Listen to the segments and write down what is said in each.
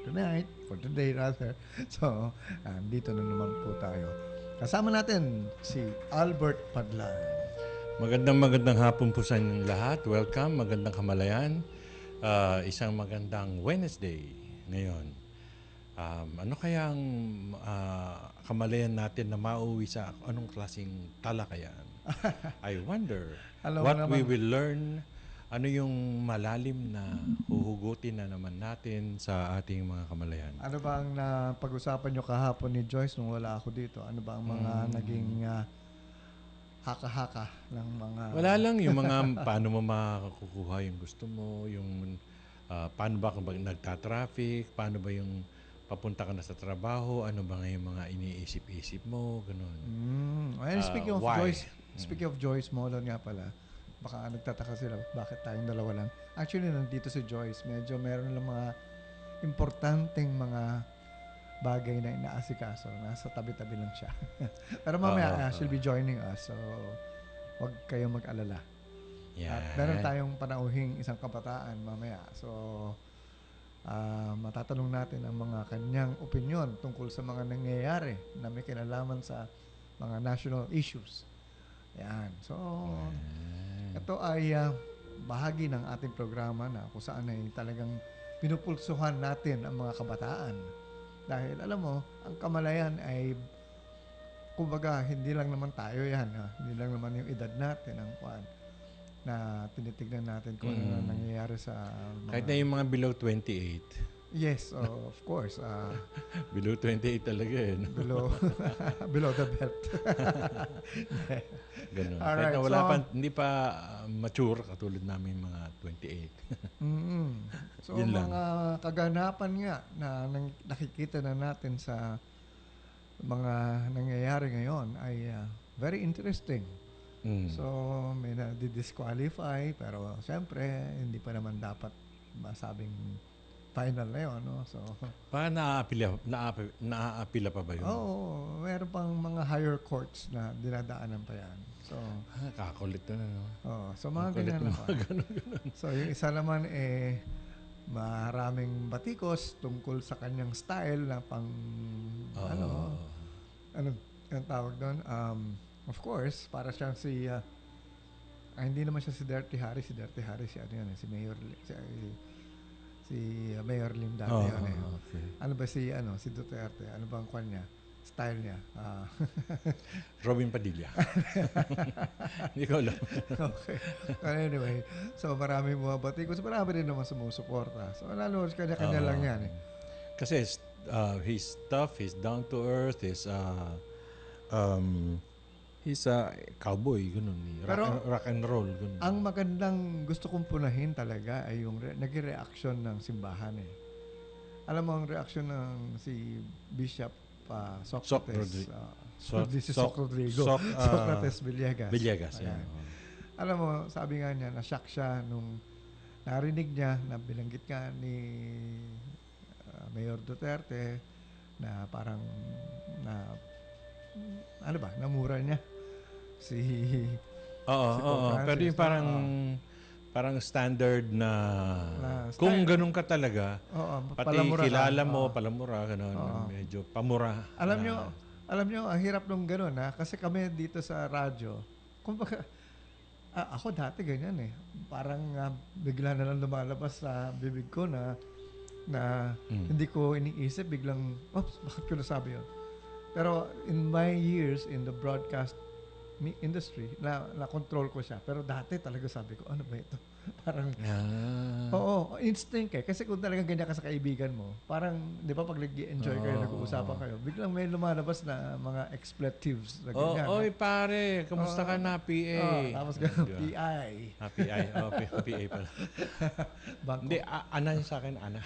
tonight, for today rather. So, dito na naman po tayo. Kasama natin si Albert Padlan. Magandang hapon po sa inyong lahat. Welcome, magandang kamalayan. Isang magandang Wednesday ngayon. Ano kayang kamalayan natin na mauwi sa anong klaseng talakayan? I wonder what we will learn. Ano yung malalim na huhugutin na naman natin sa ating mga kamalayan? Ano ba ang napag-usapan nyo kahapon ni Joyce nung wala ako dito? Ano ba ang mga naging haka-haka ng mga... Wala lang yung mga paano mo makakukuha yung gusto mo, yung paano ba kung nagta-traffic, paano ba yung papunta ka na sa trabaho, ano ba nga yung mga iniisip-isip mo, ganun. Well, speaking of Joyce Molon nga pala, baka nagtataka sila, bakit tayong dalawa lang? Actually, nandito si Joyce. Medyo meron lang mga importanteng mga bagay na inaasikaso. Nasa tabi-tabi lang siya. Pero mamaya, she'll be joining us. So, huwag kayong mag-alala. Yeah. At meron tayong panauhing isang kabataan mamaya. So, matatanong natin ang mga kanyang opinion tungkol sa mga nangyayari na may kinalaman sa mga national issues. Yan. So, ito ay bahagi ng ating programa na kung saan ay talagang pinupulsuhan natin ang mga kabataan. Dahil alam mo, ang kamalayan ay kumbaga hindi lang naman tayo yan. Hindi lang naman yung edad natin ang kwan na tinitignan natin kung ano nangyayari sa mga... Kahit na yung mga below 28. Yes, of course. Below 28 talaga eh. Below the belt. Ganun. Alright, Kahit na wala hindi pa mature katulad namin mga 28. So, Yun lang. mga kaganapan nga na nakikita na natin sa mga nangyayari ngayon ay very interesting. So, may na-disqualify pero siyempre, hindi pa naman dapat masabing final na yun, no? So, naaapila pa ba yun? Oo, meron pang mga higher courts na dinadaanan pa yan. So, kakakulit na, no? So mga ganyan na pa. So, yung isa naman maraming batikos tungkol sa kanyang style na pang, ano ang tawag doon? Of course, para siyang hindi naman siya si Dirty Harry. Si Dirty Harry, si Mayor Lim dati Okay. Ano ba si Duterte? Ano ba ang kwan niya? Style niya? Robin Padilla. Hindi ko alam. Okay. Anyway, so maraming mga batikos. Marami rin naman sumusuporta. So lalo, kanya-kanya lang yan Kasi he's tough, he's down to earth, he's a cowboy, ganun. Rock and roll, ganun. Ang magandang gusto kong punahin talaga ay yung naging reaction ng simbahan Alam mo ang reaction ng si Bishop Socrates. Socrates Villegas. Yeah. Alam mo, sabi nga niya, na-shock siya nung narinig niya na bilanggit nga ni Mayor Duterte na parang namura niya pero yung parang standard na kung ganun ka talaga, pati kilala mo, palamura, ganun, medyo pamura. Alam nyo, ang hirap nung ganun kasi kami dito sa radyo, kumbaga, ako dati ganyan parang bigla na lang lumalabas sa bibig ko na hindi ko iniisip, biglang, oops, bakit ko nasabi yun? Pero in my years in the broadcast industry, na-control ko siya. Pero dati talaga sabi ko, ano ba ito? Parang, instinct Kasi kung talagang ganyan ka sa kaibigan mo, parang, di ba pag nag-enjoy kayo, nag-uusapan kayo, biglang may lumalabas na mga expletives na ganyan. Oy pare, kamusta ka na, PA? Tapos gano'n, PI. PI, PA pala. Hindi, Ana yung sa akin, Ana.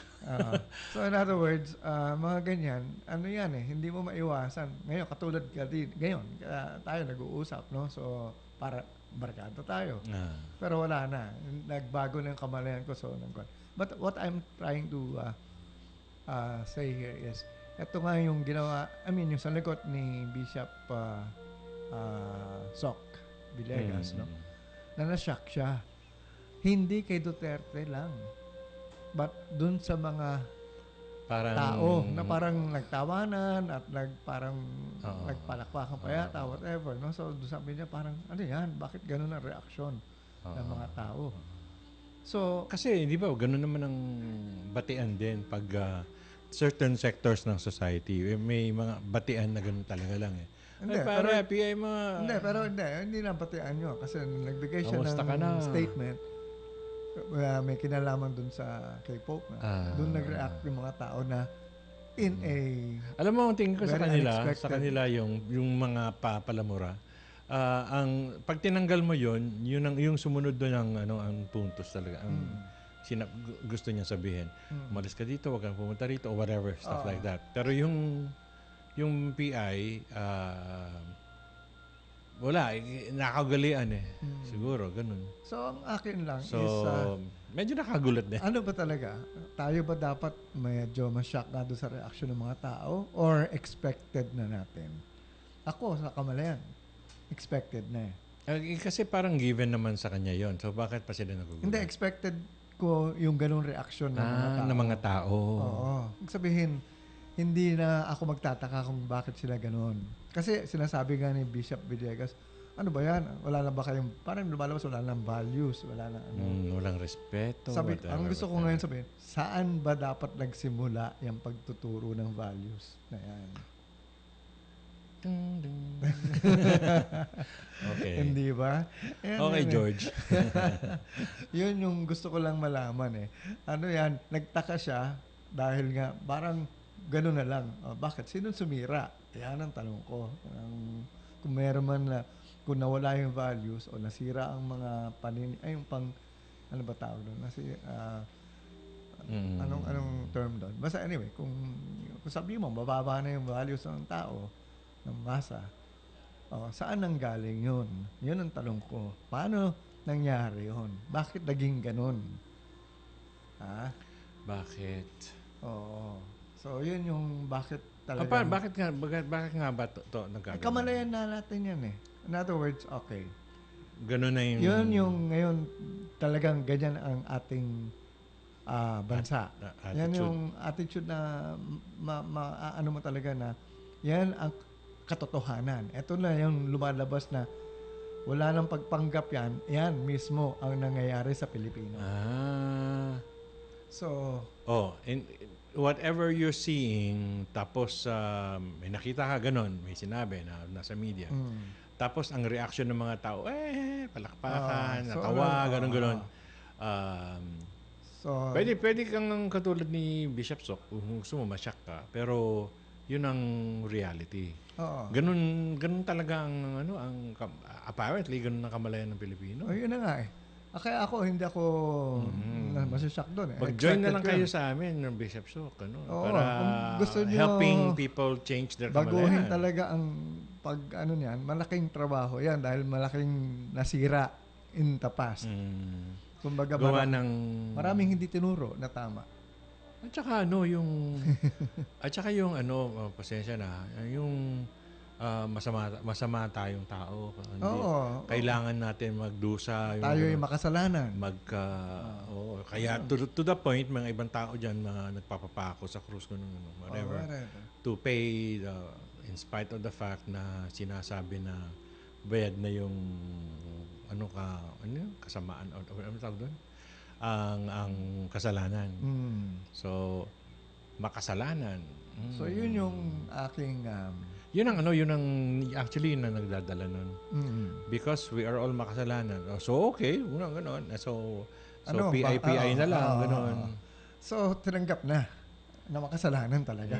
So in other words, mga ganyan, ano yan hindi mo maiwasan. Ngayon, katulad ngayon, tayo nag-uusap, no? So, para barkada tayo. Pero wala na. Nagbago na yung kamalayan ko. But what I'm trying to say here is, ito nga yung ginawa, yung sanagot ni Bishop Soc Villegas, no? Na na-shock siya. Hindi kay Duterte lang. But dun sa mga Parang, tao na parang nagtawanan at parang Oo. nagpalakpakan pa yata, whatever. No? So sabi niya parang, ano yan? Bakit ganun ang reaksyon ng Oo. mga tao? So, Kasi, di ba, ganun naman ang batian din pag certain sectors ng society. May mga batian na ganun talaga lang eh. hindi, Ay, pero pare, PI mo. hindi nabatian nyo. Kasi nung nagbigay siya Kamusta ka na? ng statement, may kinalaman dun sa K-pop na. Dun nag-react yung mga tao na in a Alam mo, ang tingin ko sa very kanila yung mga palamura. Ang pag tinanggal mo yung sumunod doon ang puntos talaga. Ang gusto niya sabihin. Umalis ka dito, wag kang pumunta rito or whatever, stuff like that. Pero yung PI wala, nakagalian eh. Siguro, ganun. So, ang akin lang So, is, medyo nakagulat din. ano ba talaga? Tayo ba dapat medyo ma-shock na doon sa reaction ng mga tao or expected na natin? Ako, sa kamalayan, expected na eh. Kasi parang given naman sa kanya yon. So, bakit pa sila nagugulat? Hindi, expected ko yung ganung reaction ng mga tao. Ng mga tao. Oo. Ibig sabihin, hindi na ako magtataka kung bakit sila ganun. Kasi sinasabi nga ni Bishop Villegas, ano ba yan? Wala na ba kayong, parang lumalabas, wala nang values, wala na ano. Walang respeto. Sabi, whatever, ang gusto ko ngayon sabihin, saan ba dapat nagsimula yung pagtuturo ng values na yan? Ding, ding. Okay. Hindi ba? Yan, Okay, yan, eh. George. Yun yung gusto ko lang malaman eh. Ano yan, nagtaka siya dahil nga parang gano'n na lang. Bakit? Sino sumira? Yan ang tanong ko. Kung meron man na, kung nawala yung values o nasira ang mga yung ano ba tawag doon? Anong term doon? Basta anyway, kung sabi mo, bababa na yung values ng tao, ng masa, saan nanggaling yun? Yun ang tanong ko. Paano nangyari yun? Bakit naging ganun? Ha? Bakit? Oo. So, yun yung bakit talaga. Bakit nga ba to nagkaganon? Kamalayan na natin yan eh. In other words, okay. Ganun na yung... Yun yung ngayon talagang ganyan ang ating bansa. Attitude. Yan yung attitude na ano mo talaga na yan ang katotohanan. Ito na yung lumalabas na wala nang pagpanggap yan. Yan mismo ang nangyayari sa Pilipino. So, whatever you're seeing, tapos may nakita ka ganun, may sinabi na nasa media. Tapos ang reaction ng mga tao, palakpakan, natawa, ganun. so Pwede kang katulad ni Bishop Sok, kung gusto mo masyak ka, pero yun ang reality. Ganun talaga apparently ganun ang kamalayan ng Pilipino. yun na nga eh. Kaya hindi ako masashock doon eh. Mag-join na lang kayo sa amin ng Bishop Sok, para kung gusto nyo helping people change their kamalayan. Baguhin talaga ang niyan, malaking trabaho yan dahil malaking nasira in the past. Kumbaga maraming hindi tinuro na tama. At saka yung pasensya na, yung masama tayong tao. Kailangan natin magdusa. Tayo yung makasalanan. Kaya to the point, mga ibang tao dyan mga nagpapapako sa krus, whatever. To pay, in spite of the fact na sinasabi na bayad na yung kasamaan, ano tawag doon? Ang kasalanan. So, makasalanan. So, yun yung aking... yun ang actually na nagdadala nun. Because we are all makasalanan. So, okay, ganon. So PI na lang, ganon. So, tinanggap na makasalanan talaga.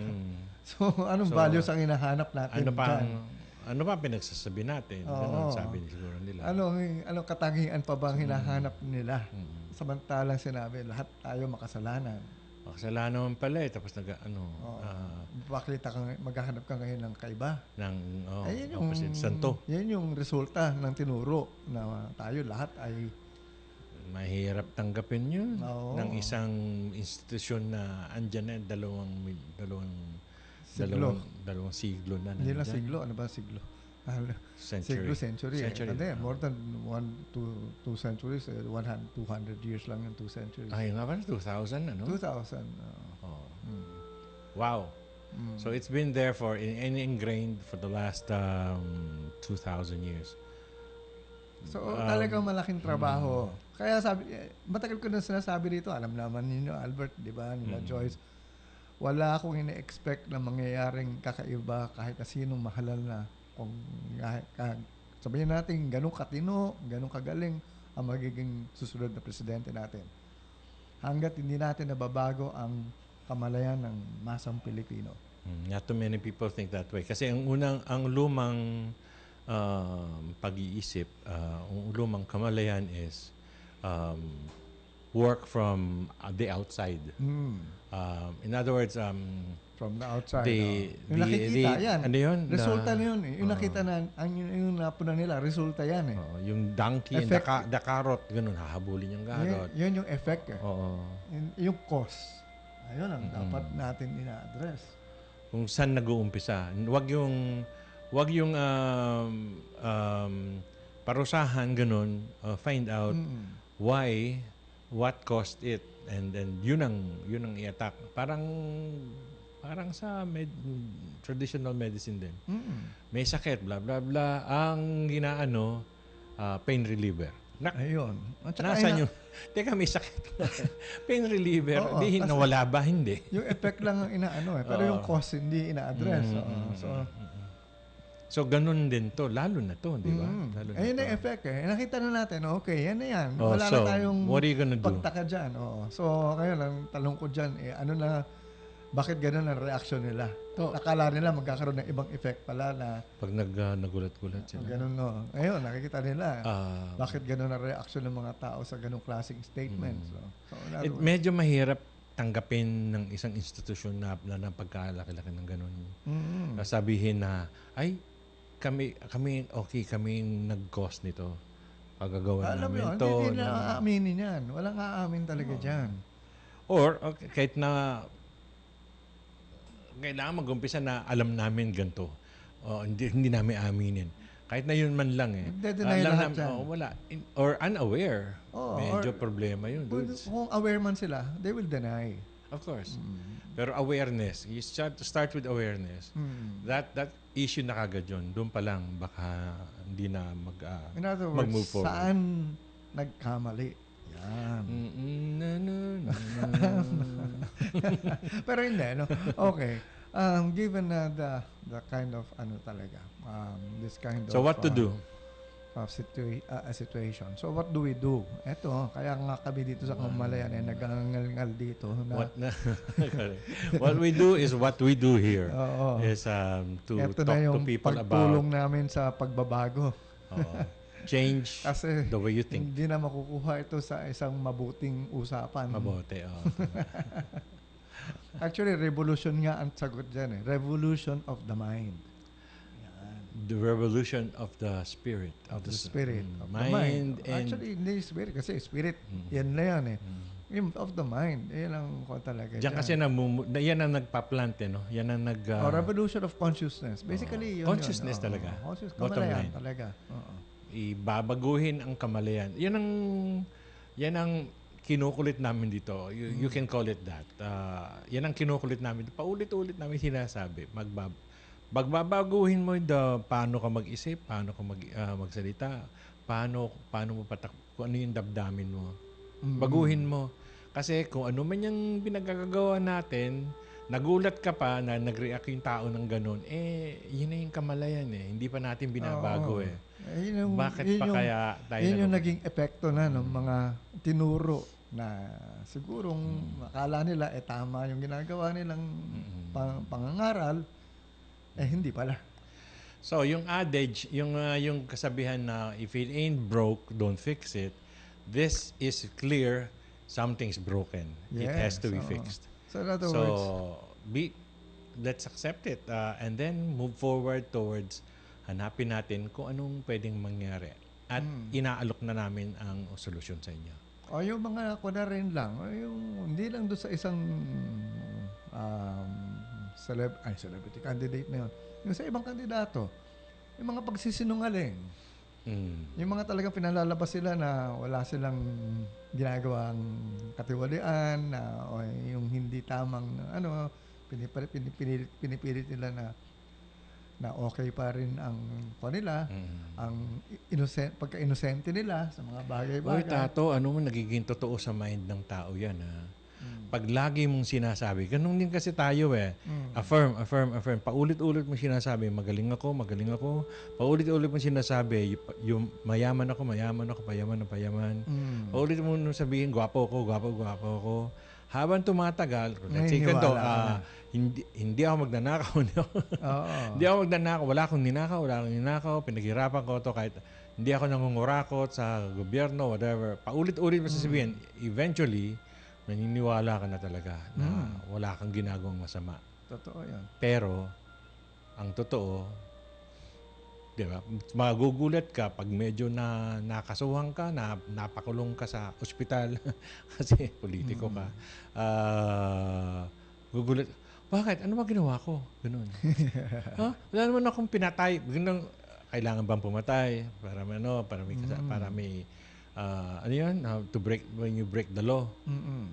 So, anong values ang hinahanap natin dyan? Ano pa pinagsasabi natin? Ganon, sabi siguro nila. Anong katangian pa bang hinahanap nila? Samantalang sinabi, lahat tayo makasalanan. Makasalanan pala tapos maghahanap ka ngayon ng kaiba. Yung santo. Yan yung resulta ng tinuro na tayo lahat ay mahirap tanggapin yun ng isang institusyon na andyan na dalawang siglo na. Hindi lang siglo. Ano ba siglo? Century. More than 2 centuries. 200 years lang yung 2 centuries. Ay, nga ba? 2000, 2000. Wow. So it's been there for ingrained for the last 2,000 years. So talagang malaking trabaho. Kaya matagal ko na sinasabi dito, alam naman ninyo Albert, di ba, nila Joyce, wala akong ine-expect na mangyayaring kakaiba kahit na sinong mahalal na. Kung sabihin natin, ganun katino, ganun kagaling ang magiging susunod na presidente natin. Hanggat hindi natin nababago ang kamalayan ng masang Pilipino. Not too many people think that way. Kasi ang lumang pag-iisip, ang lumang kamalayan is work from the outside. In other words, from the outside. yung nakikita yan. Ano yun? Resulta na yun. Yung nakita na, yung napunan nila, resulta yan eh. Yung donkey and the carrot, ganun, hahabulin yung carrot. Yun yung effect eh. Oo. Yung cause. Ayun ang dapat natin ina-address. Kung saan nag-uumpisa. Wag yung parusahan, ganun, find out why, what caused it, and yun ang i-attack. Parang sa traditional medicine din. May sakit, blah blah blah. Ang ginaano, pain reliever. Ayun. Nasaan yung teka, may sakit. Pain reliever. Di nawala ba? Hindi. Yung effect lang ang inaano eh. Pero yung cause hindi ina-address. So, ganun din to. Lalo na to, di ba? Ayun na effect eh. Nakita na natin, okay, yan na yan. Oh, wala so, na tayong what are you gonna do? pagtaka dyan. So, kaya lang, talong ko dyan, bakit ganun ang reaction nila? Akala nila magkakaroon ng ibang effect pala na pag nagulat-gulat sila. Ganun, no. Ngayon, nakikita nila, bakit ganun ang reaction ng mga tao sa ganung klaseng statements. Medyo mahirap tanggapin ng isang institusyon na pagkalaki-laki ng ganun. Sabihin na, ay, kami nag-cause nito. Pagagawa namin to. Hindi na aaminin yan. Walang aamin talaga dyan. Or, kahit na kailangan mag-umpisa na alam namin ganito. Hindi namin aminin. Kahit na yun man lang eh. Deny lahat yan. Wala. Or unaware. Medyo problema yun. Kung aware man sila, they will deny. Of course. Pero awareness. You start with awareness. That issue na kagad yun. Doon pa lang baka hindi na in other words, mag-move forward. Saan nagkamali? Yan. Pero hindi, no? Okay. Given the kind of this kind of so what to do? Situation. So what do we do? Eto, kaya nga kami dito sa Kamalayan nagangal-ngal dito. What we do is what we do here. Is to Eto talk to people about pagtulong namin sa pagbabago. Change the way you think. Hindi na makukuha ito sa isang mabuting usapan. Mabuti, Actually, revolution nga ang sagot dyan eh. Revolution of the mind. Yan. The revolution of the spirit. Of the spirit. Of mind. The mind. Actually, hindi spirit. Kasi spirit, yan na yan eh. Yung of the mind, yan ang talaga Diyan kasi yan ang nagpa-plant eh, no? Yan ang revolution of consciousness. Basically, yun consciousness yun. talaga. Kamalayan talaga. Ibabaguhin ang kamalayan. Yan ang kinukulit namin dito. You can call it that. Yan ang kinukulit namin. Paulit-ulit namin sinasabi. Magbabaguhin mo paano ka mag-isip, paano ka magsalita, paano mo kung ano yung damdamin mo. Baguhin mo. Kasi kung ano man yung pinagagagawa natin, nagulat ka pa na nag-react yung tao ng ganun, yun na yung kamalayan eh. Hindi pa natin binabago eh. Bakit pa kaya tayo yun yung naging epekto na ng mga tinuro na sigurong akala nila tama yung ginagawa nilang pangangaral, hindi pala. So, yung adage, yung kasabihan na if it ain't broke, don't fix it, this is clear, something's broken. It has to be fixed. So, in other words, let's accept it and then move forward towards hanapin natin kung anong pwedeng mangyari. At inaalok na namin ang solusyon sa inyo. Yung mga na rin lang, hindi lang doon sa isang celebrity candidate na yun. Yung sa ibang kandidato, yung mga pagsisinungaling. Yung mga talagang pinalalabas sila na wala silang ginagawang katiwalian, o yung hindi tamang pinipilit nila na okay pa rin ang kanila, ang pagka-inosente nila sa mga Uy, bagay-bagay. Tato, ano mo nagiging totoo sa mind ng tao yan, ha? Pag lagi mong sinasabi, ganun din kasi tayo eh. Affirm. Paulit-ulit mong sinasabi, magaling ako. Paulit-ulit mong sinasabi, yung mayaman ako. Paulit mo nung sabihin, gwapo ako. Habang tumatagal, let's say ganito, hindi ako magnanakaw. Hindi ako magnanakaw. Wala akong ninakaw. Pinaghirapan ko to kahit hindi ako nangungurakot sa gobyerno, whatever. Paulit-ulit mo sasabihin, eventually, naniniwala ka na talaga na wala kang ginagawang masama. Totoo yan. Pero, ang totoo, di ba, magugulat ka pag medyo nakasuhan ka, napakulong ka sa ospital kasi politiko ka. Gugulat, bakit? Ano ba ginawa ko? Ganun. Wala naman akong pinatay. Ganun, kailangan bang pumatay? Para may ano yun? When you break the law,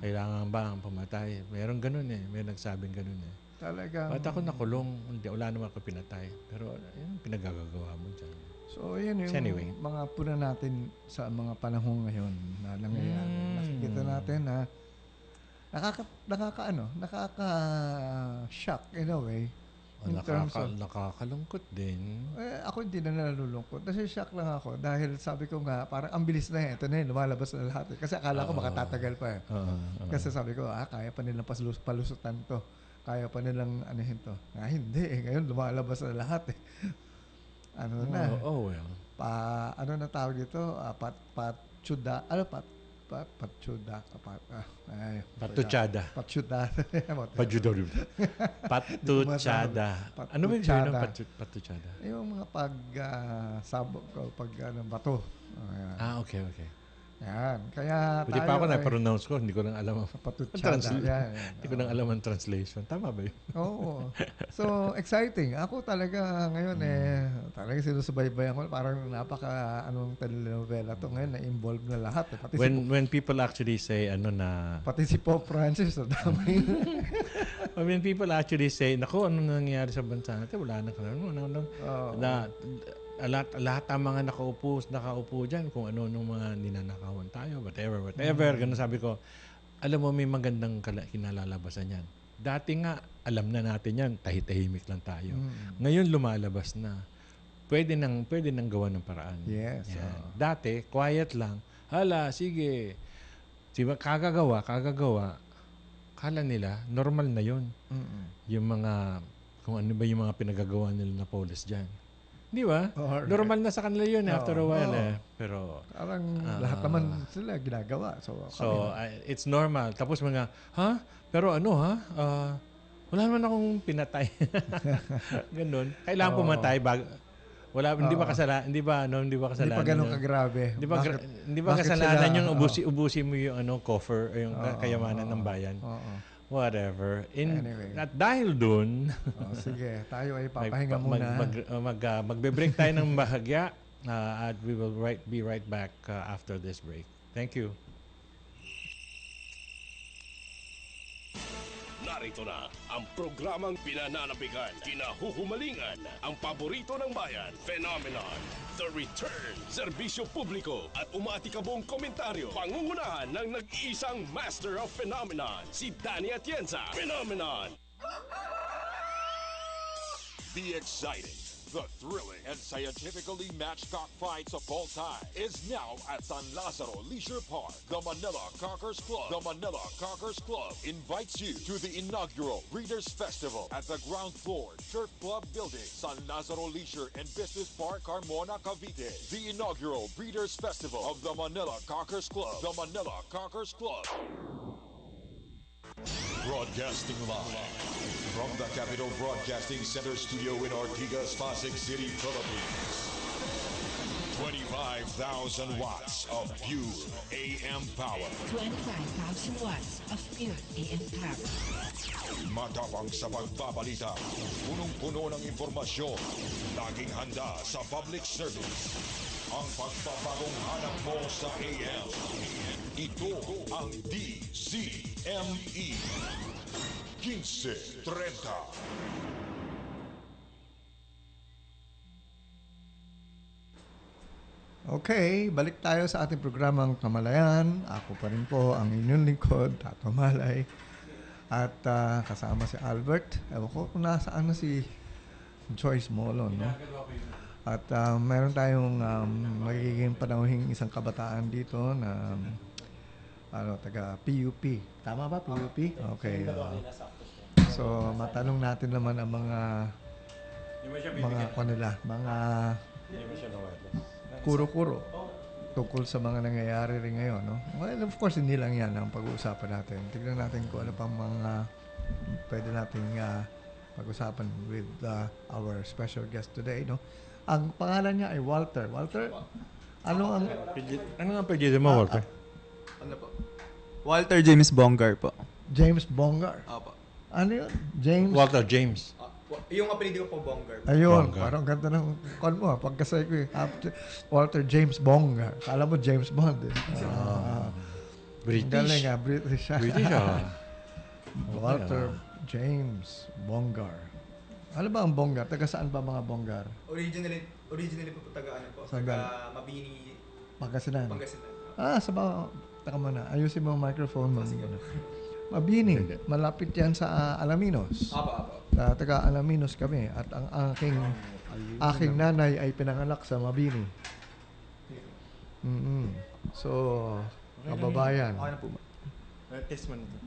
kailangan ba ang pumatay? Meron ganun eh. May nagsabing ganun eh. Talagang... Ba't ako nakulong? Wala naman ako pinatay. Pero yun, pinagagagawa mo dyan. So, yan yung mga puna natin sa mga panahon ngayon na nangyayari. Nakikita natin na nakaka-shock in a way. Nakakalungkot din. Ako hindi na nalulungkot. Nasi-shock lang ako dahil sabi ko nga, parang ang bilis na ito na lumalabas na lahat. Kasi akala ko baka tatagal pa eh. Kasi sabi ko, kaya pa nilang palusutan to. Kaya pa nilang anuhin to. Hindi eh. Ngayon lumalabas na lahat eh. Well. Ano na tawag dito? Patsyuda. Patsyuda. Patutsada. Patsyuda. Patutsada. Ano ba yung ng patutsada? Yung mga sabog ko, bato. Okay. Yan. Kaya Pwede pa ako na-pronounce ko. Hindi ko lang alam ang Hindi ko lang alam ang translation. Tama ba yun? Oo. So, exciting. Ako talaga ngayon talaga sinusubaybayan ko. Parang anong telenovela to ngayon na-involve na lahat. Pati when people actually say, pati si Pope Francis, damay. When people actually say, naku, ano nangyayari sa bansa natin? Wala na lahat ang mga nakaupo dyan, kung ano nung mga ninanakawan tayo, whatever. Ganun sabi ko, alam mo, may magandang kinalalabasan yan. Dati nga, alam na natin yan, tahimik lang tayo. Ngayon, lumalabas na. Pwede nang gawa ng paraan. Yes. Dati, quiet lang. Sige. Diba, kagagawa. Kala nila, normal na yun. Yung mga, kung ano ba yung mga pinagagawa nila na police dyan. Di ba? Normal na sa kanila yun after a while eh. Pero parang lahat naman sila ginagawa. So it's normal. Tapos Pero wala naman akong pinatay. Ganun. Kailangan pumatay hindi ba kasalanan? Hindi pa ganun kagrabe. Hindi ba kasalanan yung ubusin mo yung coffer, yung kayamanan ng bayan? Whatever. Anyway. At dahil dun, sige, tayo ay papahinga muna. Magbe-break tayo ng bahagya at we will be right back after this break. Thank you. Narito na ang programang pinananabigan, kinahuhumalingan, ang paborito ng bayan, Phenomenon, The Return, serbisyo publiko at umatikabong komentaryo, pangungunahan ng nag-iisang Master of Phenomenon, si Danny Atienza. Phenomenon! The exciting, the thrilling, and scientifically matched cockfights of all time is now at San Lazaro Leisure Park. The Manila Cockers Club. The Manila Cockers Club invites you to the inaugural Breeders' Festival at the ground floor Turf Club Building, San Lazaro Leisure and Business Park, Carmona, Cavite. The inaugural Breeders' Festival of the Manila Cockers Club. The Manila Cockers Club. Broadcasting live from the Capital Broadcasting Center studio in Ortigas, Pasig City, Philippines. 25,000 watts of pure AM power. 25,000 watts of pure AM power. Matapang sa pagbabalita, punong-puno ng informasyon, laging handa sa public service. Ang pagbabagong hanap mo sa AM. Ito ang DZME. 15:30. Okay, balik tayo sa ating programang Kamalayan. Ako pa rin po ang inyong lingkod, Tato Malay. At kasama si Albert. Ewan ko kung nasaan na si Joyce Molon, no? At meron tayong magiging panauhing isang kabataan dito na taga PUP. Tama ba, PUP? Okay. So, matanong natin naman ang mga kuro-kuro tungkol sa mga nangyayari rin ngayon, no? Well, of course, hindi lang yan ang pag-uusapan natin. Tignan natin kung ano pang mga pwede nating pag-usapan with our special guest today, no? Ang pangalan niya ay Walter. Walter, ano ang... Ano nga apelyido mo, Walter? Ano po? Walter James Bongar po. James Bongar. Opo. Ano yun? James... Walter James. Yung apelido ko po Bongar. Ayun, Bongar. parang ganda ng kon mo. Pagkasay ko eh. Walter James Bongar. Kala mo James Bond eh. British. Galing British. British, Walter James Bongar. Ano ba ang Bongar? Taga saan ba mga Bongar? Originally po taga ano po? Saan ba? Taga Mabini, Pangasinan. Pangasinan. Sa mga... Taka mo na. Ayusin mo ang microphone mo. Mabini. Malapit yan sa Alaminos. Apo. Taga Alaminos kami. At ang aking nanay ay pinanganak sa Mabini. So, kababayan. Okay na po. Test mo na ito.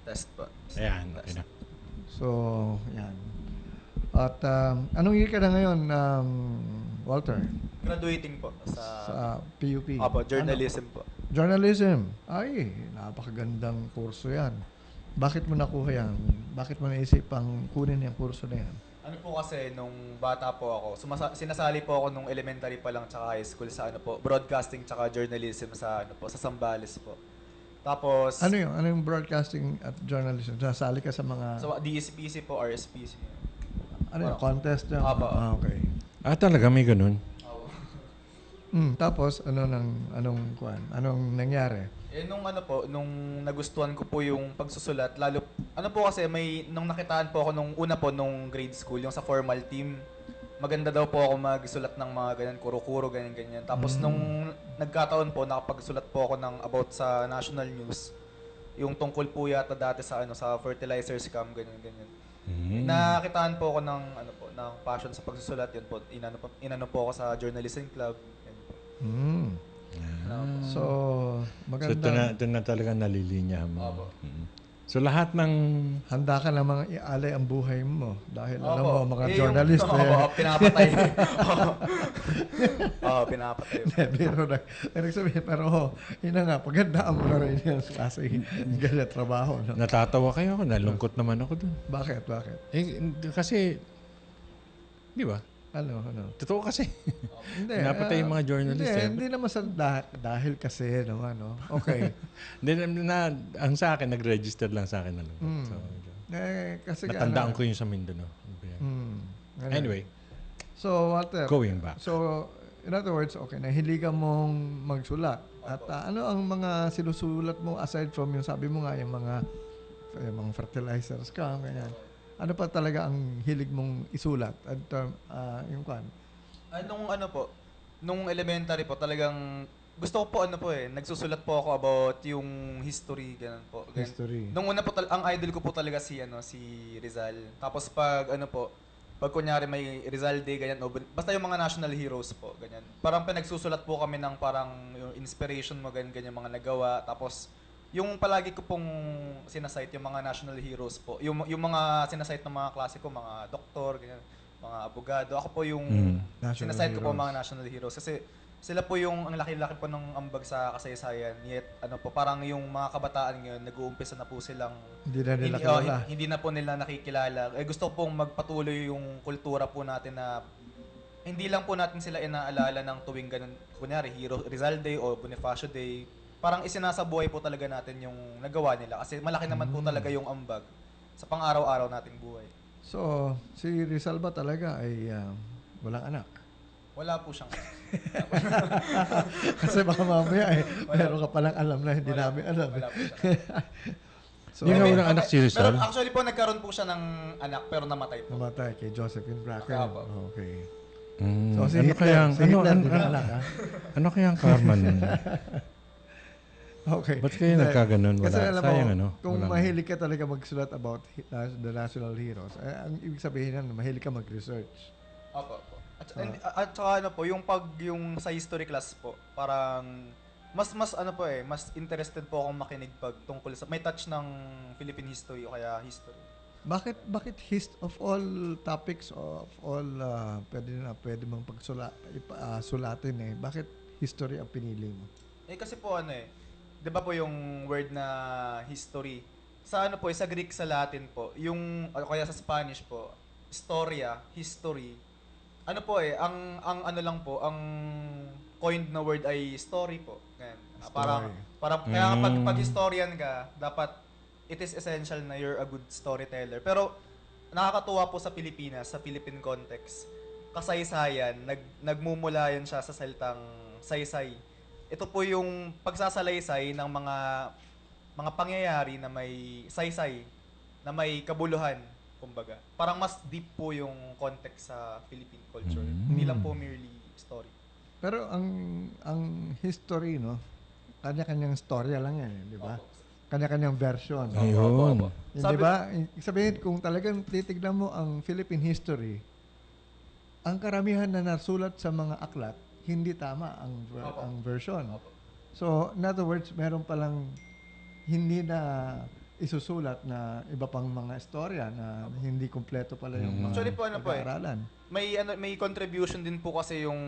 Test po. Ayan, okay na. So, yan. At anong year ka na ngayon, Walter? Graduating po sa Sa PUP? Apo, journalism po. Journalism. Ay, napakagandang kurso yan. Bakit mo nakuha yan? Bakit mo naisip ang kunin yung kurso na yan? Ano po kasi, nung bata po ako, sinasali po ako nung elementary pa lang tsaka high school sa ano po, broadcasting tsaka journalism sa ano po, sa Zambales po. Tapos, Ano yun? Ano yung broadcasting at journalism? Nasali ka sa mga... sa DSPC po, RSPC. ano yun? Contest yan? Apa. Okay. Talaga may ganun. Tapos, anong nangyari? Nung ano po, nung nagustuhan ko po yung pagsusulat, lalo, ano po kasi, nung nakitaan po ako nung una po, nung grade school, yung sa formal team, maganda daw po ako magsulat ng mga ganyan, kuro-kuro, ganyan-ganyan. Tapos nung nagkataon po, nakapagsulat po ako ng about sa national news, yung tungkol po yata dati sa sa fertilizer scam, ganyan-ganyan. Nakitaan po ako ng ng passion sa pagsusulat, yun po. Inano po ako sa journalism club. So, So, maganda. ito na talaga nalilinya mo. Opo. So, lahat ng... Handa ka namang ialay ang buhay mo dahil alam Opo. mo, mga journalist pinapatay. Pinapatay. Pero nagsabihin, pero yun na nga, pagandaan mo na rin yan kasi ganyan trabaho. No? Natatawa kayo ako. Nalungkot naman ako dun. Bakit? Kasi, di ba? Ano? Totoo kasi. Hindi. Napatay yung mga journalist. Hindi naman sa dahil kasi naman, no? Okay. Ang sa akin, nag-register lang sa akin. So, Kasi natandaan ko yung sa Mindanao. Anyway, So, Walter, going back. So, in other words, okay, nahiligan mong magsulat. At ano ang mga sinusulat mo aside from yung sabi mo nga, yung mga fertilizers ka, ganyan. Ano pa talaga ang hilig mong isulat? At yung kwan? Nung elementary po, talagang gusto ko po nagsusulat po ako about yung history, ganun po. Ganun. History. Nung una po, ang idol ko po talaga si Rizal. Tapos pag kunyari may Rizal Day, ganyan, basta yung mga national heroes po, ganyan. Parang pinagsusulat po kami ng parang yung inspiration mo, ganyan mga nagawa. Tapos, yung palagi ko pong sinasite yung mga national heroes po. Yung mga sinasite ng mga klase ko, mga doktor, ganyan, mga abogado. Ako po yung sinasite ko po mga national heroes. Kasi sila po yung ang laki-laki po ng ambag sa kasaysayan. Yet, parang yung mga kabataan ngayon, nag-uumpisa na po silang hindi na po nila nakikilala. Gusto ko pong magpatuloy yung kultura po natin na hindi lang po natin sila inaalala ng tuwing ganun. Kunyari, Rizal Day o Bonifacio Day. Parang isinasabuhay po talaga natin yung nagawa nila. Kasi malaki naman po talaga yung ambag sa pang-araw-araw nating buhay. So, si Rizal ba talaga ay walang anak? Wala po siyang Kasi baka mamaya meron ka palang alam na hindi namin alam. Wala po siya. So, Yung unang anak si Rizal? Pero actually po, nagkaroon po siya ng anak, pero namatay po. namatay kay Josephine Bracken. Okay, apo. Okay. Mm, So, si ano Hitler, kayang, si ano, Hitler, ano, di na anak, ha? ano kayang karma nun? Okay. Ba't kayo Hindi. nagkaganon? Wala. Kasi alam mo, Sayang, ano? kung Walang- mahilig ka talaga magsulat about the national heroes, ang ibig sabihin yan, mahilig ka mag-research. Opo, opo. At saka ano po, yung sa history class po, parang mas ano po mas interested po akong makinig pag tungkol sa may touch ng Philippine history o kaya history. Bakit of all topics of all pwede mong sulatin bakit history ang pinili mo? Kasi po 'di ba po yung word na history sa ano po sa Greek sa Latin po, yung o kaya sa Spanish po, storya, history. Ano po ang ano lang po, ang coined na word ay story po. Ganyan. Parang kaya pag historian ka, dapat it is essential na you're a good storyteller. Pero nakakatuwa po sa Pilipinas, sa Philippine context, kasaysayan, nagmumula yan siya sa salitang saysay. Ito po yung pagsasalaysay ng mga pangyayari na may saysay, na may kabuluhan, kumbaga. Parang mas deep po yung context sa Philippine culture. Hindi lang po merely story. Pero ang history, no, kanya-kanyang storya lang yan, di ba? Opo. Kanya-kanyang version. Ayun. Di ba? Sabihin, kung talagang titignan mo ang Philippine history, ang karamihan na nasulat sa mga aklat, hindi tama ang version. So, in other words, meron palang hindi na isusulat na iba pang mga istorya na hindi kumpleto pala yung mga Actually po, pag-aaralan. May contribution din po kasi yung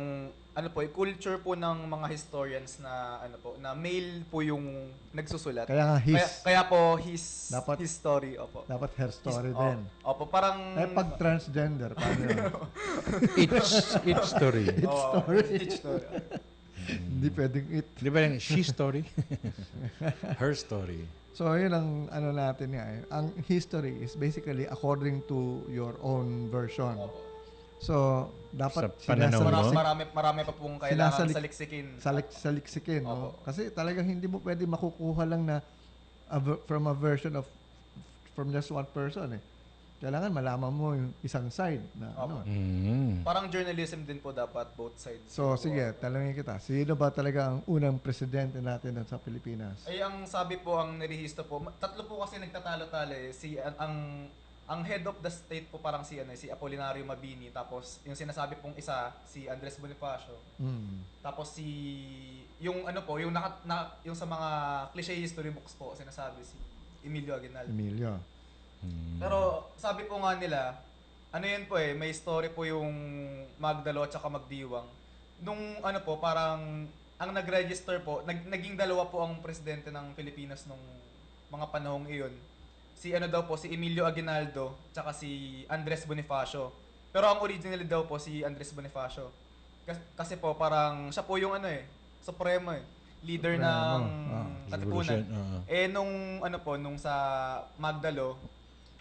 culture po ng mga historians na na male po yung nagsusulat. Kaya nga kaya po his Dapat- his story, opo. dapat her story His- din. Opo, parang Pag transgender, paano yun? Each story. Each story. Hindi pwedeng it. Di ba yung she story? Her story. So, yun ang natin nga. Ang history is basically according to your own version. So, dapat Sa pananaw mo? Marami pa pong kailangan Sinasalik- saliksikin. saliksikin, no? Opo. Kasi talagang hindi mo pwede makukuha lang na from a version of from just one person Kailangan malaman mo yung isang side na Opo. Mm. Parang journalism din po dapat both sides. So, sige, talangin kita. Sino ba talaga ang unang presidente natin sa Pilipinas? Ay, ang sabi po, ang nirehistro po, tatlo po kasi nagtatalo-talo Si, ang head of the state po parang si Apolinario Mabini. Tapos, yung sinasabi pong isa, si Andres Bonifacio. Tapos yung yung sa mga cliché history books po, sinasabi si Emilio Aguinaldo. Emilio. Pero sabi po nga nila, yan po may story po yung Magdalo at saka Magdiwang. Nung parang ang nag-register po, naging dalawa po ang presidente ng Pilipinas nung mga panahong iyon. Si si Emilio Aguinaldo at saka si Andres Bonifacio. Pero ang original daw po si Andres Bonifacio. Kasi po parang siya po yung supremo leader ng Katipunan. Nung sa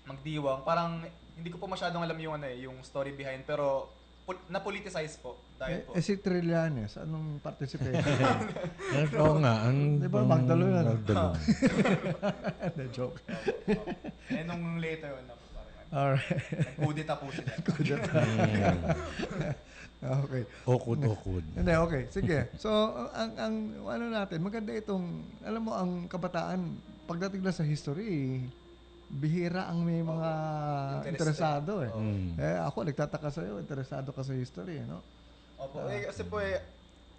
Magdiwang, parang hindi ko po masyadong alam yung story behind, pero na-politicize po dahil po. Si Trillanes, anong participation? Oo nga. Di ba, Magdalo yan? Magdalo. The joke. Nung later yun, parang Alright. nagkudita po sila. Okay. Okud. Hindi, okay. Sige. So, ang natin, maganda itong, alam mo, ang kabataan, pagdating na sa history, bihira ang may mga interesado ako, nagtataka sa'yo, interesado ka sa history, no? Opo. Kasi po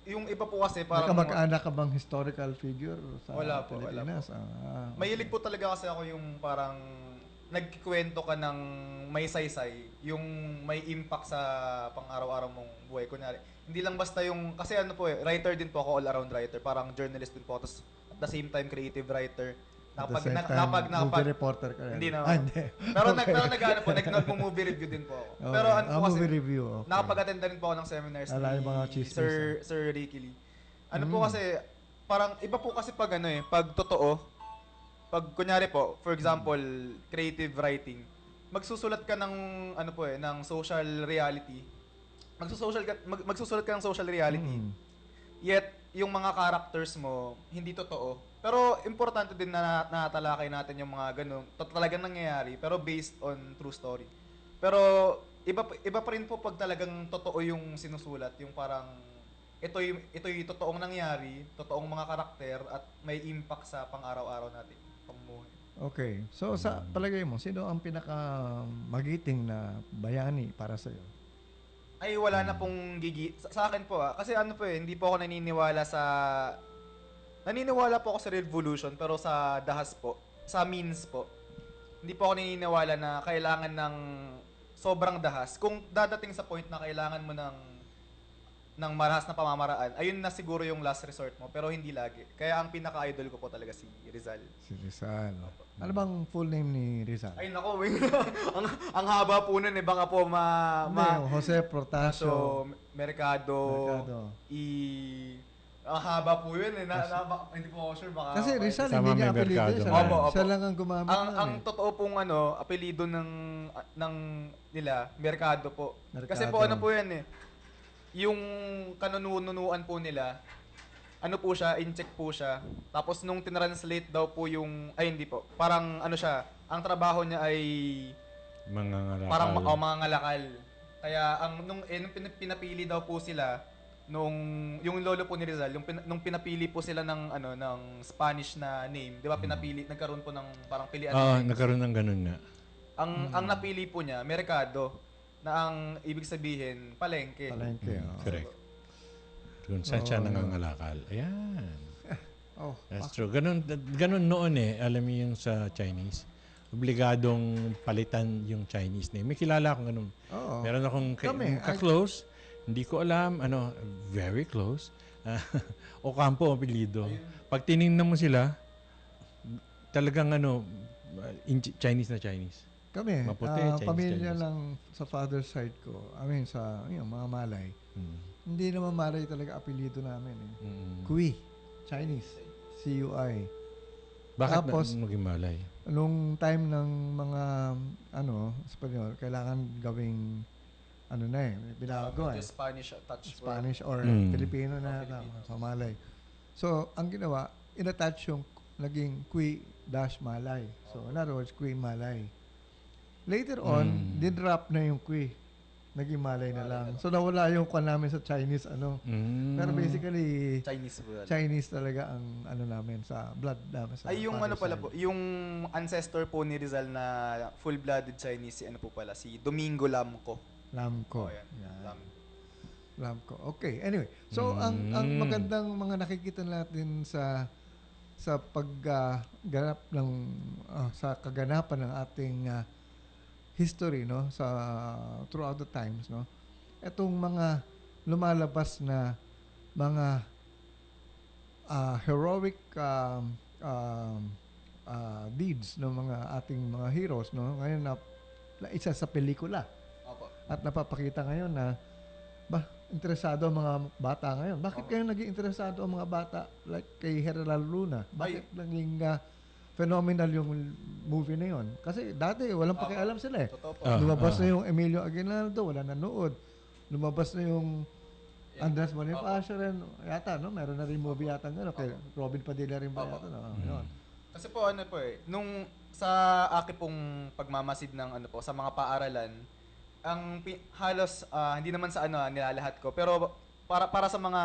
yung iba po kasi parang... Nagkamag-anak ka bang historical figure sa Wala po. Pilipinas? Mahilig po talaga kasi ako yung parang nagkikwento ka ng may saysay, yung may impact sa pang-araw-araw mong buhay. Kunyari, hindi lang basta yung... Kasi writer din po ako, all-around writer. Parang journalist din po. Tapos at the same time, creative writer. Movie reporter ka rin. Hindi naman. Hindi. Pero nag-movie review din po ako. Pero po kasi, movie review. Okay. nakapag-attend na rin po ako ng seminars yung mga ni chismis, Sir Ricky Lee. Po kasi, parang iba po kasi pag pag totoo, pag kunyari po, for example, creative writing, magsusulat ka ng ng social reality. Magsusulat ka ng social reality. Yet yung mga characters mo hindi totoo. Pero importante din na natalakay natin yung mga ganun, talagang nangyayari, pero based on true story. Pero iba pa rin po pag talagang totoo yung sinusulat, yung parang ito'y totoong nangyari, totoong mga karakter at may impact sa pang-araw-araw natin, pamumuhay. Okay. So, sa palagay mo, sino ang pinaka-magiting na bayani para sa'yo? Ay, wala na pong sa akin po kasi ano po hindi po ako naniniwala po ako sa revolution, pero sa dahas po, sa means po. Hindi po ako naniniwala na kailangan ng sobrang dahas. Kung dadating sa point na kailangan mo ng marahas na pamamaraan, ayun na siguro yung last resort mo, pero hindi lagi. Kaya ang pinaka-idol ko po talaga si Rizal. Si Rizal. Ano bang full name ni Rizal? Ay nako, ang haba po nun baka po Jose Protasio. Mercado. Ang haba po yun hindi po ako sure baka. Kasi Rizal, Kasama hindi niya may apelido. Mercado. Opo. Siya lang ang gumamit. Ang totoo pong apelyido ng nila, Mercado po. Mercado. Kasi po ano po yan yung kanununuan po nila, ano po siya, in-check po siya. Tapos nung tinranslate daw po yung, ay hindi po, parang ano siya, ang trabaho niya ay Mga ngalakal. parang mga ngalakal. Kaya nung pinapili daw po sila, yung lolo po ni Rizal, nung pinapili po sila ng Spanish na name, 'di ba nagkaroon po ng parang pilian. Nagkaroon ng ganun nga. Ang napili po niya, Mercado, na ang ibig sabihin, palengke. Palengke. Correct. Kung saan siya nangangalakal. Ayan. Oh, That's true. Ganun noon alam mo yung sa Chinese. Obligadong palitan yung Chinese name. May kilala akong ganun. Oo. Meron akong ka-close. Hindi ko alam, very close. Ocampo ang apelyido. Pag tinignan mo sila, talagang Chinese na Chinese. Kami, Maputi, pamilya Chinese. lang sa father's side ko. Sa mga Malay. Hindi naman Malay talaga apelyido namin. Kui. Chinese. C-U-I. Bakit Tapos, maging Malay? Nung time ng mga, Espanyol, kailangan gawing, binago Spanish touch. Spanish or Filipino na sa Malay. So, ang ginawa, inattach yung naging Kui-Malay. So, in other words, Kui Malay. Later on, dinrap na yung Kui. Naging Malay na lang. So, nawala yung kwan namin sa Chinese, Pero basically, Chinese talaga ang namin sa blood namin. Ay, yung pala po, yung ancestor po ni Rizal na full-blooded Chinese, po pala, si Domingo Lamco. Lamco. Yan. Lamco. Okay, anyway. So, ang magandang mga nakikita natin sa pagganap sa kaganapan ng ating history sa throughout the times etong mga lumalabas na mga heroic deeds ng mga ating mga heroes ngayon na isa sa pelikula. Opo. At napapakita ngayon na interesado ang mga bata ngayon. Bakit kayo naging interesado ang mga bata like kay General Luna? Bakit naging phenomenal yung movie na yun? Kasi dati walang pakialam sila Totoo po. Lumabas na yung Emilio Aguinaldo, wala nanood. Lumabas na yung Andres Bonifacio rin. Yata, meron na rin movie yata kay Robin Padilla rin ba yata? Yun. Kasi po nung sa akin pong pagmamasid ng sa mga paaralan, halos hindi naman sa nilalahat ko, pero para sa mga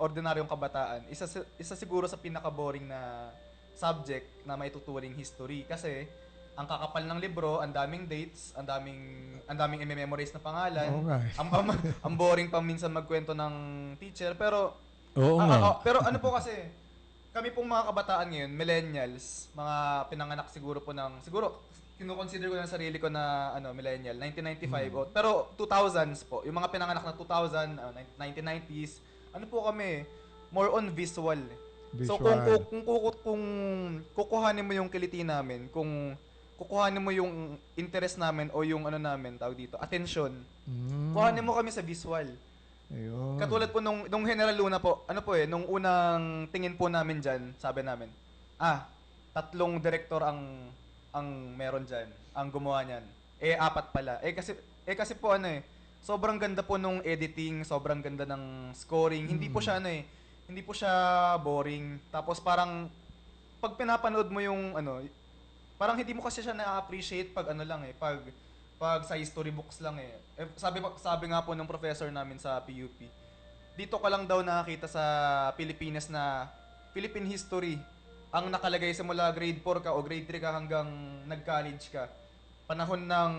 ordinaryong kabataan, isa siguro sa pinaka-boring na subject na maituturing history kasi ang kakapal ng libro, ang daming dates, ang daming i-memorize na pangalan. Oo nga. Ang boring pa minsan magkwento ng teacher, pero Oo nga. pero po kasi kami pong mga kabataan ngayon, millennials, mga pinanganak siguro kino-consider ko na sarili ko na millennial, 1995 pero 2000s po, yung mga pinanganak na 2000, 1990s, po kami more on visual. So kung kukuhanin mo yung kiliti namin, kung kukuhanin mo yung interest namin o yung namin, tawag dito, attention, kuhanin mo kami sa visual. Ayun. Katulad po nung General Luna po, nung unang tingin po namin dyan, sabi namin, 3 director ang meron dyan, ang gumawa niyan. 4 pala. Kasi po sobrang ganda po nung editing, sobrang ganda ng scoring. Hindi po siya boring. Tapos parang pag pinapanood mo yung ano, parang hindi mo kasi siya na-appreciate pag ano lang eh, pag sa history books lang eh. Sabi nga po ng professor namin sa PUP, dito ka lang daw nakakita sa Pilipinas na Philippine history ang nakalagay simula grade 4 ka o grade 3 ka hanggang nag-college ka. Panahon ng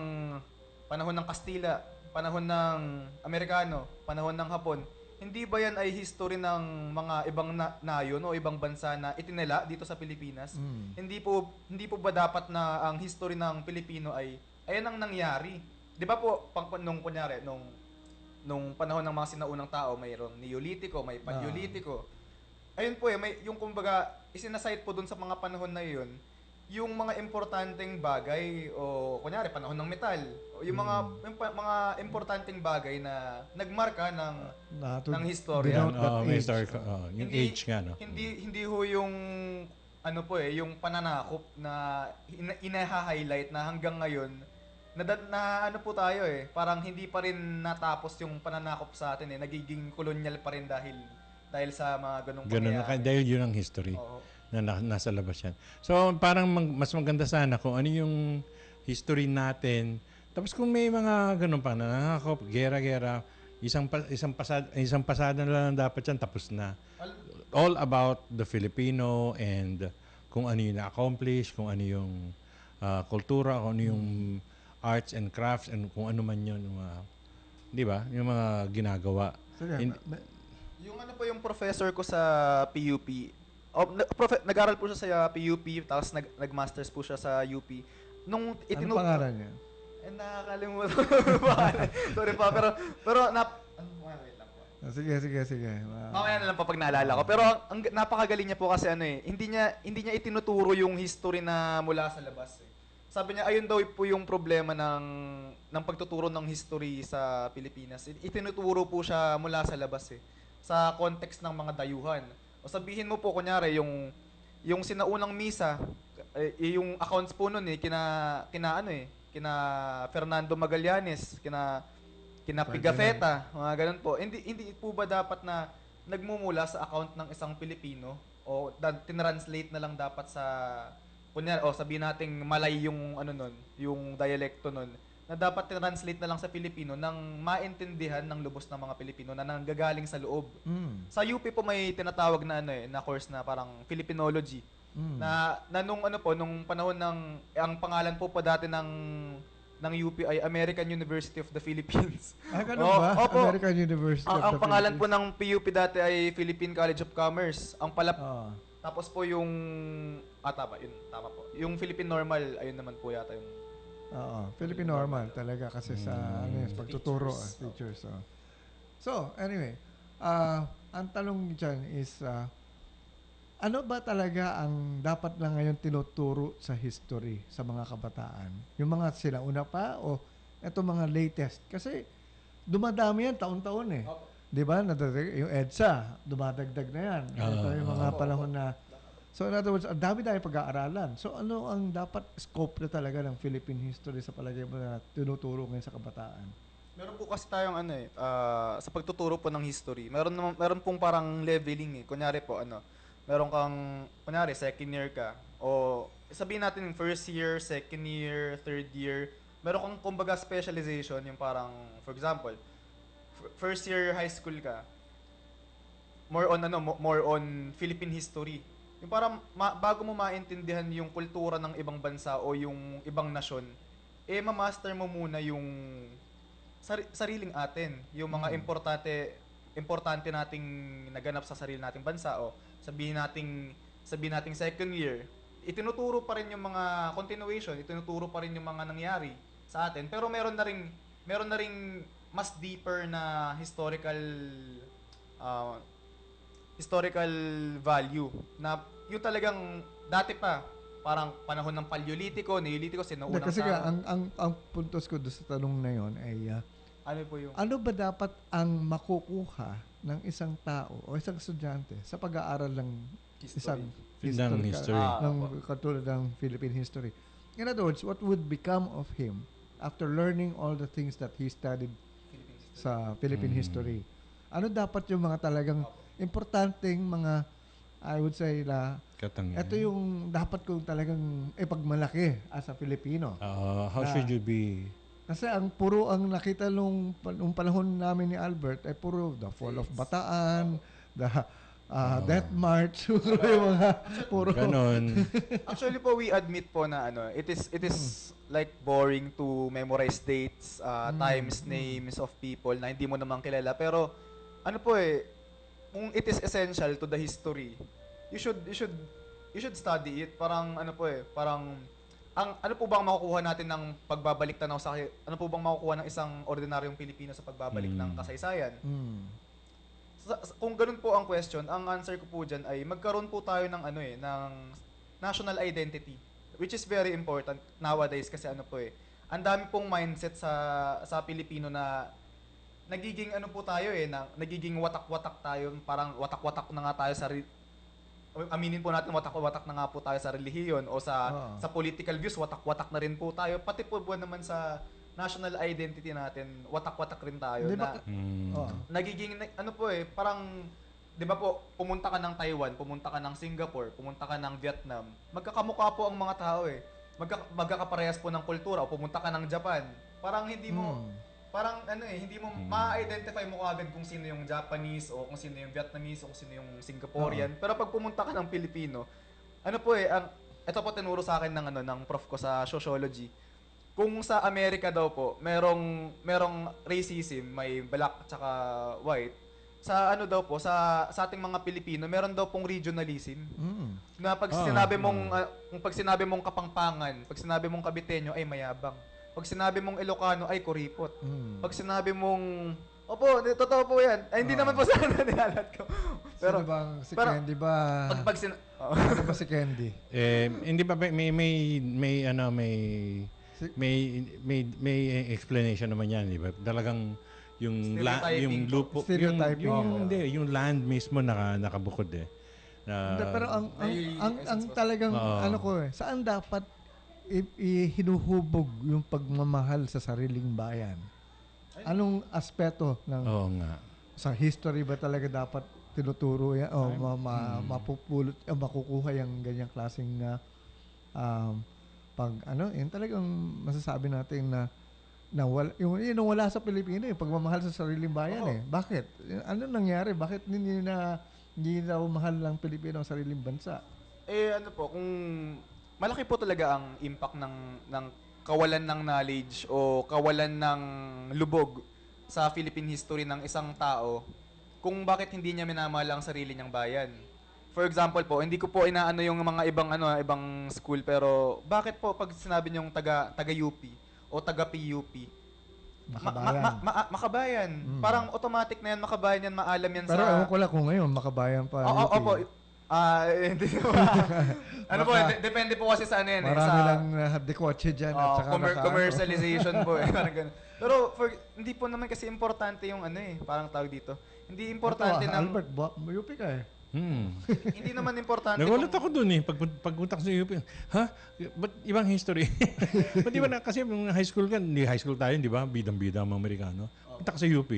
panahon ng Kastila, panahon ng Amerikano, panahon ng Hapon. Hindi ba yan ay history ng mga ibang nayon o ibang bansa na itinala dito sa Pilipinas? Hindi po ba dapat na ang history ng Pilipino ay ayan ang nangyari? 'Di ba po nung kunyari nung panahon ng mga sinaunang tao, mayroong Neolitiko, may Paleolitiko. Ayun po may yung kumbaga isinasite po dun sa mga panahon na iyon, yung mga importanteng bagay o kunyari panahon ng metal o yung mga importanteng bagay na nagmarka ng historya. denote that May age. historical, yung age nga, no? Hindi ho yung ano po yung pananakop na ina-highlight na hanggang ngayon na ano po tayo parang hindi pa rin natapos yung pananakop sa atin nagiging kolonyal pa rin dahil sa mga ganung pangyayari. Dahil yun ang history. Oo. Nasa labas yan. So, parang mas maganda sana kung ano yung history natin. Tapos kung may mga ganun pa, nanakop, gera-gera, isang pasada na lang dapat yan, tapos na. All about the Filipino and kung ano yung na-accomplish, kung ano yung kultura, kung ano yung arts and crafts, and kung ano man yun, di ba? Yung mga ginagawa. Sige, Yung ano po yung professor ko sa PUP, nag-aral po siya sa PUP, tapos nag-masters po siya sa UP. ano pangalan niya? Nakakalimutan ko yung pangalan. Sorry pa, pero wait lang po. Sige. Mamaya na lang po pag naalala ko. Pero ang napakagaling niya po kasi hindi niya itinuturo yung history na mula sa labas. Sabi niya, ayun daw po yung problema ng pagtuturo ng history sa Pilipinas. Itinuturo po siya mula sa labas sa context ng mga dayuhan. O sabihin mo po, kunyari, yung sinaunang misa, yung accounts po nun kina Fernando Magallanes, kina Pigafetta, mga ganun po. Hindi po ba dapat na nagmumula sa account ng isang Pilipino o tinranslate na lang dapat sa kunyari, sabihin nating Malay yung yung dialekto nun, na dapat translate na lang sa Pilipino nang maintindihan ng lubos ng mga Pilipino na nanggagaling sa loob. Sa UP po may tinatawag na na course na parang Filipinology. Na nung panahon ang pangalan po pa dati ng UP ay American University of the Philippines. Ganun ba? Opo. American University of the Ang pangalan po Philippines. ng PUP dati ay Philippine College of Commerce. Tapos po yung tama po. Yung Philippine Normal, ayun naman po yata yung Philippine normal talaga kasi sa pagtuturo teachers. So, anyway, ang tanong diyan is ano ba talaga ang dapat na ngayon tinuturo sa history sa mga kabataan? Yung mga sinauna pa o eto mga latest? Kasi dumadami yan taon-taon eh. Di ba? Yung EDSA, dumadagdag na yan. Ito yung mga panahon na... So in other words, ang dami-dami pag-aaralan. So ano ang dapat scope na talaga ng Philippine history sa palagay mo na tinuturo ngayon sa kabataan? Meron po kasi tayong sa pagtuturo po ng history. Meron pong parang leveling Kunyari po meron kang kunyari second year ka o sabihin natin first year, second year, third year, meron kang kumbaga specialization yung parang for example, first year high school ka. More on Philippine history. Yung parang bago mo maintindihan yung kultura ng ibang bansa o yung ibang nasyon, ma-master mo muna yung sariling atin, yung mga importante nating naganap sa sarili nating bansa o sabihin nating second year, itinuturo pa rin yung mga continuation, itinuturo pa rin yung mga nangyari sa atin, pero meron na ring mas deeper na historical value na yung talagang dati pa parang panahon ng Paleolitiko, Neolitiko, sinaunang Kasi ang puntos ko doon sa tanong na yon ay ano ba dapat ang makukuha ng isang tao o isang estudyante sa pag-aaral ng isang history. ng katulad ng Philippine history? In other words, what would become of him after learning all the things that he studied sa Philippine history? Ano dapat yung mga talagang importanteng mga I would say na Katangian. ito yung dapat kong talagang ipagmalaki as a Filipino. How should you be? Kasi ang nakita nung panahon namin ni Albert ay puro the Fall of Bataan, the Death March, yung mga puro. Ganon. Actually po, we admit po na it is like boring to memorize dates, times, names of people na hindi mo naman kilala. Pero ano po kung it is essential to the history, you should study it. Parang parang ano po bang makukuha natin ng pagbabalik tanaw sa ano po bang makukuha ng isang ordinaryong Pilipino sa pagbabalik ng kasaysayan? Kung ganun po ang question, ang answer ko po diyan ay magkaroon po tayo ng ng national identity, which is very important nowadays kasi ang dami pong mindset sa Pilipino na nagiging po tayo nagiging watak-watak tayo, parang watak-watak na nga tayo sa aminin po natin, watak-watak na nga po tayo sa relihiyon o sa political views, watak-watak na rin po tayo. Pati po naman sa national identity natin, watak-watak rin tayo. Diba, Nagiging, parang, di ba po, pumunta ka ng Taiwan, pumunta ka ng Singapore, pumunta ka ng Vietnam, magkakamukha po ang mga tao magkakaparehas po ng kultura. O pumunta ka ng Japan, parang hindi mo, hindi mo ma-identify mo agad kung sino yung Japanese o kung sino yung Vietnamese o kung sino yung Singaporean. Pero pag pumunta ka ng Pilipino, ito po tinuro sa akin ng prof ko sa sociology. Kung sa Amerika daw po, merong racism, may black at saka white. Sa daw po, sa ating mga Pilipino, meron daw pong regionalism. Na pag sinabi mong Kapampangan, pag sinabi mong Caviteño ay mayabang. Pag sinabi mong Ilocano ay kuripot. Pag sinabi mong totoo po 'yan. Ay hindi naman po sana nilalat ko. Pero si Candy ba? Ano ba si Candy? Hindi ba may explanation naman yan, di ba? Talagang yung lupo, stereotyping. yung land mismo nakabukod Pero ang talagang saan dapat hinuhubog yung pagmamahal sa sariling bayan? Anong aspeto ng sa history ba talaga dapat tinuturo yan o mapupulot makukuha yung ganyang klaseng yun talagang masasabi natin na wala sa Pilipino yung pagmamahal sa sariling bayan Bakit? Ano nangyari? Bakit hindi na mahal ng Pilipino ang sariling bansa? Kung malaki po talaga ang impact ng kawalan ng knowledge o kawalan ng lubog sa Philippine history ng isang tao kung bakit hindi niya minamahal ang sarili niyang bayan. For example po, hindi ko po inaano yung mga ibang school, pero bakit po pag sinabi niyong taga UP o taga PUP, Makabayan. Parang automatic na yan, Makabayan yan, maalam yan pero ewan ko lang kung ngayon, Makabayan pa. Opo. Hindi naman. Depende po kasi sa yan. Marami lang dekotse dyan at saka commercialization po. Parang ganun. Pero hindi po naman kasi importante yung parang tawag dito. Hindi importante na... Albert, UP ka Hindi naman importante. Nagulat ako dun pagpunta ko sa UP. Ha? Ba't ibang history? Ba't di ba kasi nung high school tayo, di ba? Bidang-bida ang mga Amerikano. Punta ka sa UP.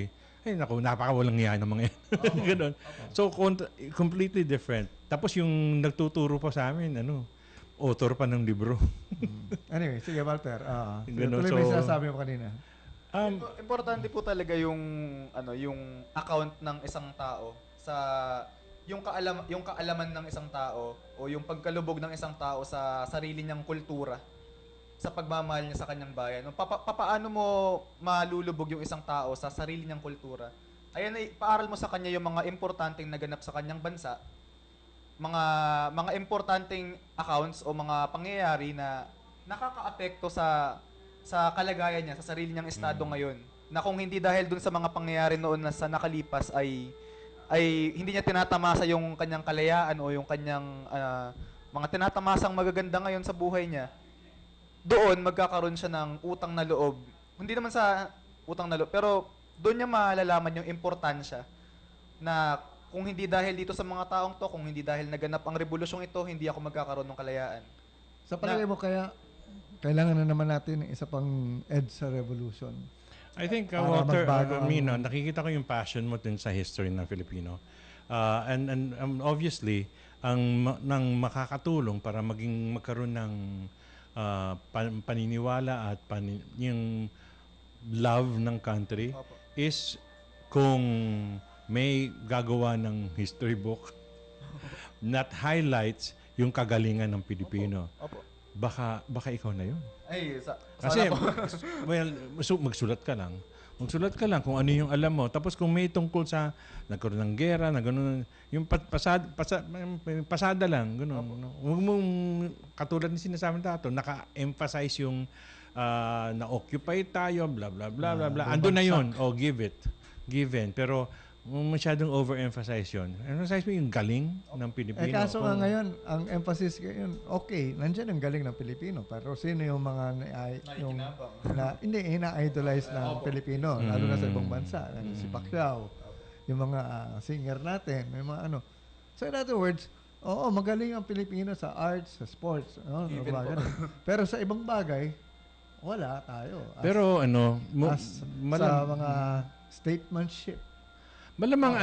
Ay, naku, napakawalang niya ng mga yan. Ganon. So, completely different. Tapos yung nagtuturo pa sa amin, author pa ng libro. Anyway, sige, Walter. Ganun, tuloy may sinasabi mo kanina. Importante po talaga yung account ng isang tao sa yung kaalaman ng isang tao o yung pagkalubog ng isang tao sa sarili niyang kultura, sa pagmamahal niya sa kanyang bayan. Paano mo malulubog yung isang tao sa sarili niyang kultura? Ayan, paaral mo sa kanya yung mga importanteng naganap sa kanyang bansa, mga importanteng accounts o mga pangyayari na nakakaapekto sa kalagayan niya, sa sarili niyang estado ngayon. Na kung hindi dahil dun sa mga pangyayari noon na sa nakalipas ay hindi niya tinatamasa yung kanyang kalayaan o yung kanyang mga tinatamasang magaganda ngayon sa buhay niya, doon magkakaroon siya ng utang na loob. Hindi naman sa utang na loob, pero doon niya malalaman yung importansya na kung hindi dahil dito sa mga taong to, kung hindi dahil naganap ang revolusyong ito, hindi ako magkakaroon ng kalayaan. Sa palagay mo kaya, kailangan na naman natin ng isa pang EDSA revolution. I think, Walter, nakikita ko yung passion mo dun sa history ng Filipino. And obviously, nang makakatulong para magkaroon ng paniniwala at yung love ng country Opo. is kung may gagawa ng history book that highlights yung kagalingan ng Pilipino. Opo. Baka ikaw na yun. Ay, Kasi, sana po. well, magsulat ka lang. Magsulat ka lang kung ano yung alam mo. Tapos kung may tungkol sa nagkaroon ng gera, na gano'n, yung pasada lang, gano'n. No? Huwag mong, katulad ng sinasabi natin, naka-emphasize yung na-occupy tayo, blah, blah, blah, blah, blah. Ando na yun. Oh, give it. Given. Pero, masyadong overemphasize yun. Emphasize mo yung galing ng Pilipino. kaso nga ngayon, ang emphasis ngayon, okay, nandiyan ang galing ng Pilipino. Pero sino yung mga hindi, ina-idolize ng Pilipino, lalo na sa ibang bansa. Si Pacquiao, yung mga singer natin, yung mga ano. So in other words, oo, magaling ang Pilipino sa arts, sa sports. No? Even po. Pero sa ibang bagay, wala tayo. Pero Sa mga statementship. Malamang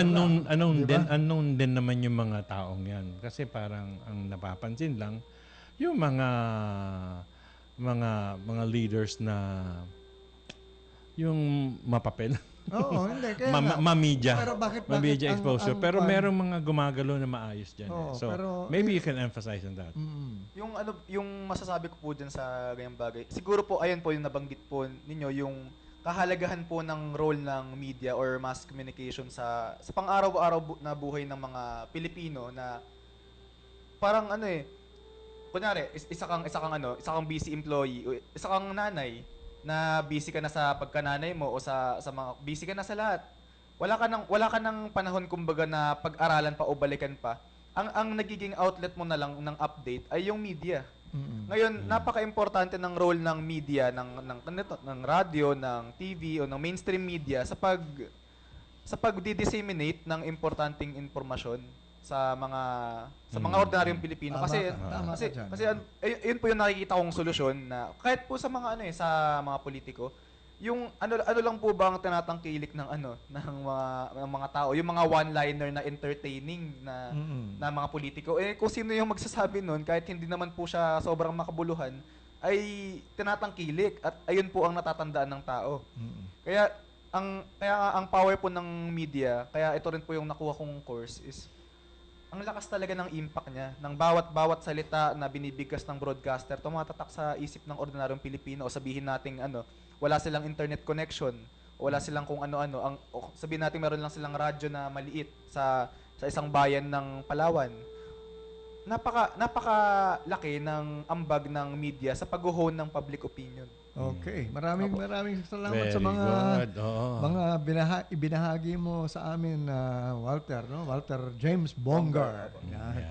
Diba? unknown din naman yung mga taong yan. Kasi parang ang napapansin lang, yung mga leaders na yung mapapel. Oo, hindi. Kaya Ma-media. Pero bakit Ma-media ang- exposure. ang Pero kwan- merong mga gumagalo na maayos dyan. Oo, so, pero- maybe you can emphasize on that. Yung masasabi ko po dyan sa ganyang bagay, siguro po, ayan po yung nabanggit po ninyo, yung kahalagahan po ng role ng media or mass communication sa pang-araw-araw na buhay ng mga Pilipino na parang kunyari, isa kang busy employee, o isa kang nanay na busy ka na sa pagkananay mo o sa mga busy ka na sa lahat. Wala ka nang panahon kumbaga na pag-aralan pa o balikan pa. Ang nagiging outlet mo na lang ng update ay yung media. Ngayon, napaka-importante ng role ng media, ng radio, ng TV o ng mainstream media sa pag-disseminate ng importanteng impormasyon sa mga ordinaryong Pilipino. Tama ka dyan. Kasi yun po yung nakikita kong solusyon na kahit po sa mga sa mga politiko, yung ano lang po ba ang tinatangkilik ng mga tao, yung mga one-liner na entertaining na mga politiko. Kung sino yung magsasabi nun, kahit hindi naman po siya sobrang makabuluhan, ay tinatangkilik at ayun po ang natatandaan ng tao. Kaya ang power po ng media, kaya ito rin po yung nakuha kong course is ang lakas talaga ng impact niya, ng bawat salita na binibigkas ng broadcaster, tumatatak sa isip ng ordinaryong Pilipino o sabihin nating wala silang internet connection, o wala silang kung ano-ano. Sabihin natin meron lang silang radyo na maliit sa isang bayan ng Palawan. Napakalaki ng ambag ng media sa pag-hone ng public opinion. Okay. Maraming salamat sa Very mga good. Oo. mga ibinahagi mo sa amin Walter, no? Walter James Bongar. Yan.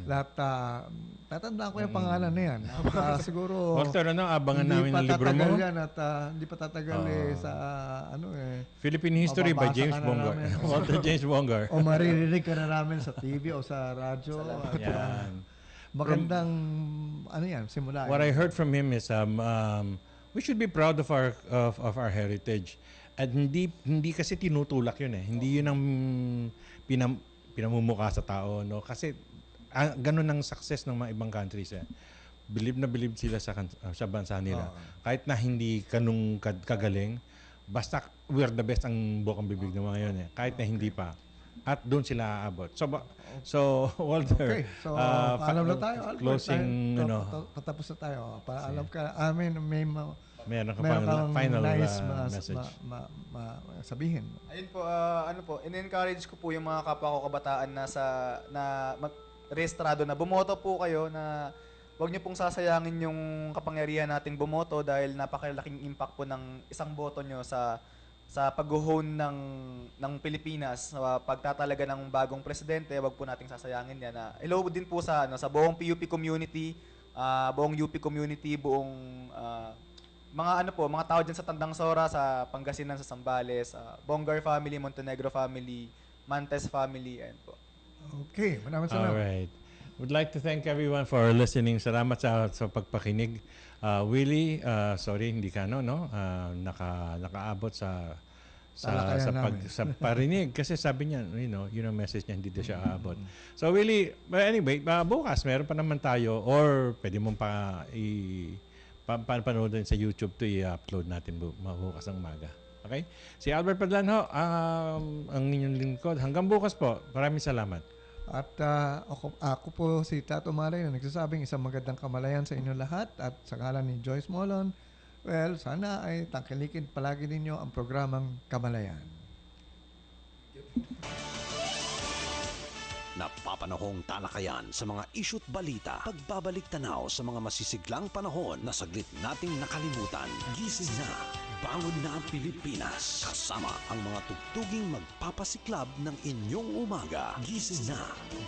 Lahat tatandaan ko yung pangalan na yan. Siguro Walter, abangan namin ang libro mo. Yan at hindi pa tatagal sa Philippine History by mababasa James ka na Bongar. namin. Walter James Bongar. o maririnig ka na namin sa TV o sa radyo. At, Yan. magandang simula. What I heard from him is we should be proud of our heritage. At hindi kasi tinutulak yun eh. Hindi yun ang pinamumukha sa tao, no? Kasi ganun ang success ng mga ibang countries eh. Believe na believe sila sa bansa nila. Kahit na hindi kanung kagaling, basta we're the best ang bukang bibig ng mga yun eh. Kahit na hindi pa. At doon sila aabot. So Walter, Okay. So, paalam na tayo, Albert. closing, Patapos na tayo. Paalam ka. Amin, meron ka meron pang kang final nice message. sabihin. Ayun po, in-encourage ko po yung mga kapwa ko kabataan na rehistrado na bumoto po kayo, na huwag niyo pong sasayangin yung kapangyarihan nating bumoto dahil napakalaking impact po ng isang boto nyo sa pag-hone ng Pilipinas, sa pagtatalaga ng bagong presidente. Huwag po nating sasayangin yan. Hello din po sa buong PUP community, buong UP community, buong mga tao dyan sa Tandang Sora, sa Pangasinan, sa Zambales, Bongar family, Montenegro family, Mantes family, ayan po. Okay, maraming salamat. Alright. Would like to thank everyone for listening. Salamat sa pagpakinig. Willie, sorry hindi ka nakaabot sa Talakayan namin. sa parinig. Kasi sabi niya, yun ang message niya, hindi na siya aabot. So, Willie, but anyway, bukas, meron pa naman tayo or pwede mong panoodin sa YouTube to i-upload natin bukas ng umaga. Okay? Si Albert Padlan ho, ang inyong lingkod. Hanggang bukas po. Maraming salamat. At ako po si Tato Maray na nagsasabing isang magandang kamalayan sa inyo lahat at sa ngalan ni Joyce Molon, well, sana ay tangkilikin palagi ninyo ang programang Kamalayan. Napapanahong talakayan sa mga issue't balita. Pagbabalik tanaw sa mga masisiglang panahon na saglit nating nakalimutan. Gising na, bangon na ang Pilipinas. Kasama ang mga tugtuging magpapasiklab ng inyong umaga. Gising na,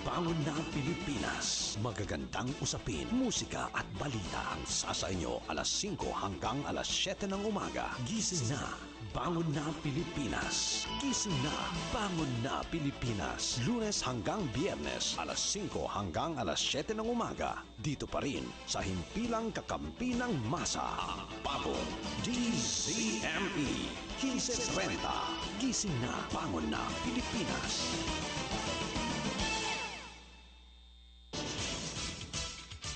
bangon na ang Pilipinas. Magagandang usapin, musika at balita ang sasa inyo alas 5 hanggang alas 7 ng umaga. Gising na, bangon na ang Pilipinas. Gising na, bangon na Pilipinas. Lunes hanggang Biyernes, alas 5 hanggang alas 7 ng umaga. Dito pa rin sa himpilang kakampi ng masa. Ang bagong DZME 1530. Gising na, bangon na Pilipinas.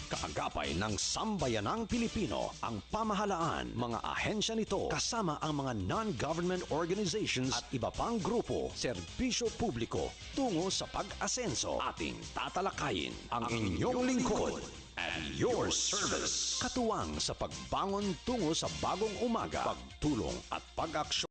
Kaagapay ng Sambayanang Pilipino ang pamahalaan, mga ahensya nito kasama ang mga non-government organizations at iba pang grupo, serbisyo publiko tungo sa pag-asenso. Ating tatalakayin ang inyong lingkod at your service. Katuwang sa pagbangon tungo sa bagong umaga, pagtulong at pag-aksyon